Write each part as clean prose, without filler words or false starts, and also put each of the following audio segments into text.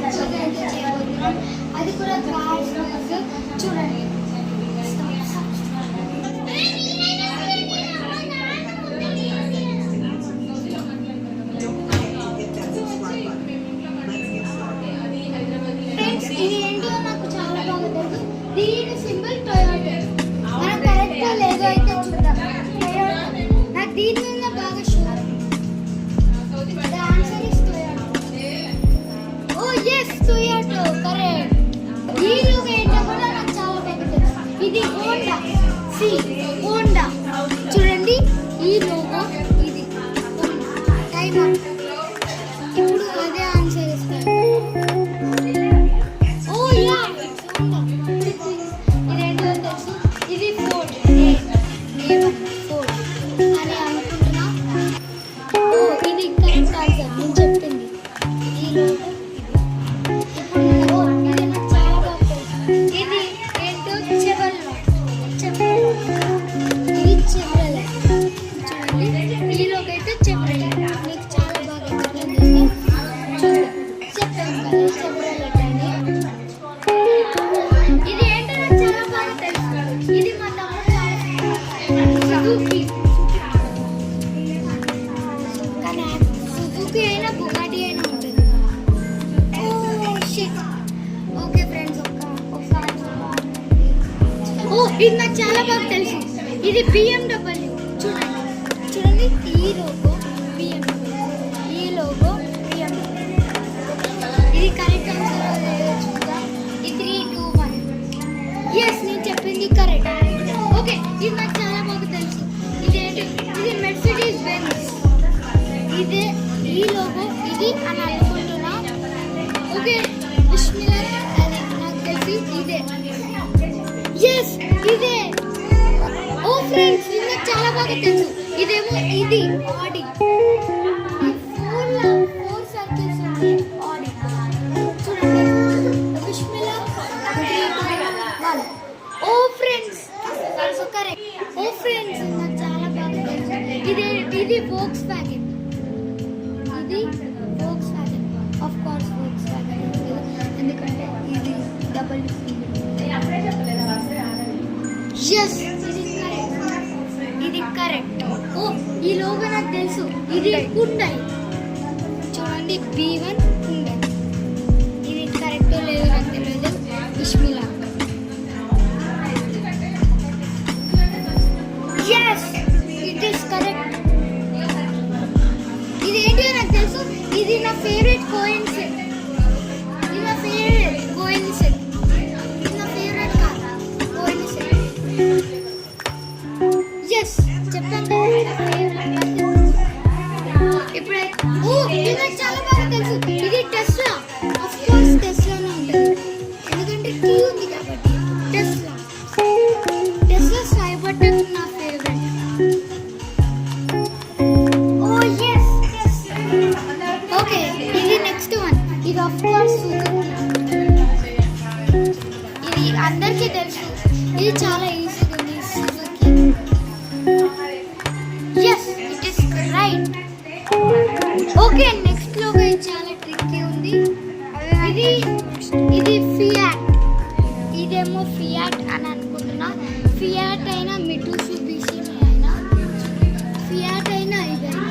స్పెషల్గా అయితే చేయబోతున్నాం. అది కూడా కార్స్ చూడండి. ఫ్రెండ్స్ ఇది ఏంటో నాకు చాలా బాగా తెలుసు. దీని సింబల్ టొయోటా. మనం కరెక్ట్గా లేదో అయితే చూద్దాం. టొయోటా నాకు దీని మీద బాగా sure. The answer is Toyota. Oh yes, Toyota, correct. ఈ లోగో ఏంటో కూడా నాకు చాలా బాగా తెలుసు. ఇది హోండా. హోండా చూడండి. ఈ లోగో ఇది టైమ్ అప్. ఇప్పుడు అదే ఆన్సర్ ఇస్తాను. ఓ యా హోండా. ఇదేంటో తెలుసు. ఇది ఫోర్డ్. ఫోర్డ్ అని అనుకుంటున్నా. ఓ ఇది కరెక్ట్ ఆన్సర్ నేను చెప్పింది. ఈ లోగో ఇప్పుడు ఇది నాకు చాలా బాగా తెలుసు. ఇది ఏంటో చెవర్లెట్. ఇది చెవర్లెట్ చూడండి. ఈ లోగో అయితే చెవర్లెట్. మీకు చాలా బాగా ఎక్స్ప్లెయిన్ చేస్తాను. చెప్పాను కదా చెవర్లెట్ అని. ఇది ఏంటో నాకు చాలా బాగా తెలుసు. ఇది మా తమ్ముడు సుజుకి. కానీ సుజుకి అయినా బుగాటి అయినా ఉంటుంది. ఓకే ఫ్రెండ్స్ ఇది నాకు చాలా బాగా తెలుసు. ఇది BMW చూడండి. ఈ లోగో BMW. ఈ లోగో BMW. ఇది కరెక్ట్ ఆన్సర్ లేదో చూద్దాం. 3, 2, 1. ఎస్ నేను చెప్పింది కరెక్ట్. ఓకే ఇది నాకు చాలా బాగా తెలుసు. ఇదేంటి? ఇది మెర్సిడీస్ బెంజ్. ఇదే ఈ లోగో ఇది అని అనుకుంటున్నా. ఓకే బిస్మిల్లా అది నాకు తెలిసి ఇదే. ఎస్ ఇదే. ఓ ఫ్రెండ్స్ ఇది నాకు చాలా బాగా తెలుసు. ఇదేమో ఇది ఆడి. 4 సర్కిల్స్ ఉంది ఆడి. చూడండి బిస్మిల్లా 3, 2, 1. ఓ ఫ్రెండ్స్ కరెక్ట్. ఓ ఫ్రెండ్స్ నాకు చాలా బాగా తెలుసు. ఇది Volkswagen. ఇది Volkswagen. ఆఫ్ కోర్స్ Volkswagen ఎందుకంటే ఇది డబుల్. ఎస్ ఇది కరెక్ట్. ఓ ఈ లోగో నాకు తెలుసు. ఇది Hyundai. చూడండి B1 Hyundai. ఇది కరెక్ట్ లేదో నాకు తెలియదు. Bismillah. Yes, it is correct. ఇది ఏంటో నాకు తెలుసు. ఇది నా ఫేవరెట్ కోయిన్సిడెంట్. ఇది నా ఫేవరెట్ కోయిన్సిడెంట్. ఇది నా ఫేవరెట్ కార్ కోయిన్సిడెంట్. ఎస్ చెప్పాను కదా ఫేవరెట్. ఇప్పుడు ఓ ఇది నాకు చాలా బాగా తెలుసు. ఇది టెస్లా. ఆఫ్ కోర్స్ టెస్లానే ఉంటుంది ఎందుకంటే టీ ఉంది కాబట్టి. టెస్లా సైబర్ టెక్ నా ఫేవరెట్. Oh yes. ఓకే ఇది నెక్స్ట్ వన్. ఇది ఆఫ్ కోర్స్ ఇది అందరికీ తెలుసు. ఇది చాలా ఈజీగా ఉంది. Suzuki. Yes it is right. Okay next logo ఇది చాలా ట్రిక్కీ ఉంది. ఇది ఫియాట్. ఇదేమో ఫియాట్ అని అనుకుంటున్నా. ఫియాట్ అయినా మిట్సుబిషి అయినా ఫియాట్ అయినా ఇదైనా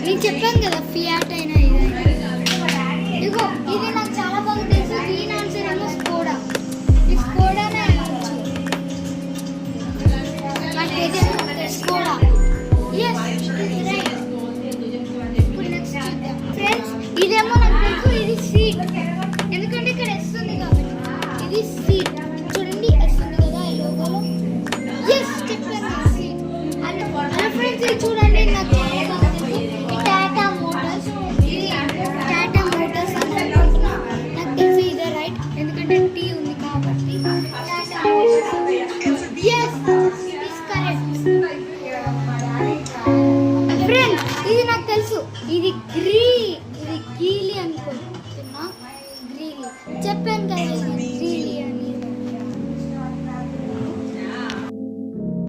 నేను చెప్పాను కదా ఫియాట్ అయినా ఇదైనా. ఇదిగో ఇది నాకు చాలా బాగా తెలుసు. దీని ఆన్సర్ ఏమో స్కోడా. ఈ స్కోడానే అనొచ్చు. నాకు ఇదేమో స్కోడా. Yes right. ఇప్పుడు నెక్స్ట్ చూద్దాం ఫ్రెండ్స్. ఇదేమో నాకు తెలుసు. ఇది సీట్ ఎందుకంటే ఇక్కడ ఎస్ ఉంది కాబట్టి. ఇది సీట్ చూడండి. ఎస్ ఉంది కదా ఈ లోగోలో. ఎస్ చెప్పాను సీట్. హలో ఫ్రెండ్స్ ఇది చూడండి నాకు చాలా బాగా తెలుసు. ఈ టాటా మోటార్స్. ఇది టాటా మోటార్స్ అని అనుకుంటున్నా. నాకు తెలిసి ఇదే రైట్ ఎందుకంటే టీ ఉంది కాబట్టి. Tata Motors. Yes it is correct. Friends ఇది నాకు తెలుసు. ఇది గ్రీన్.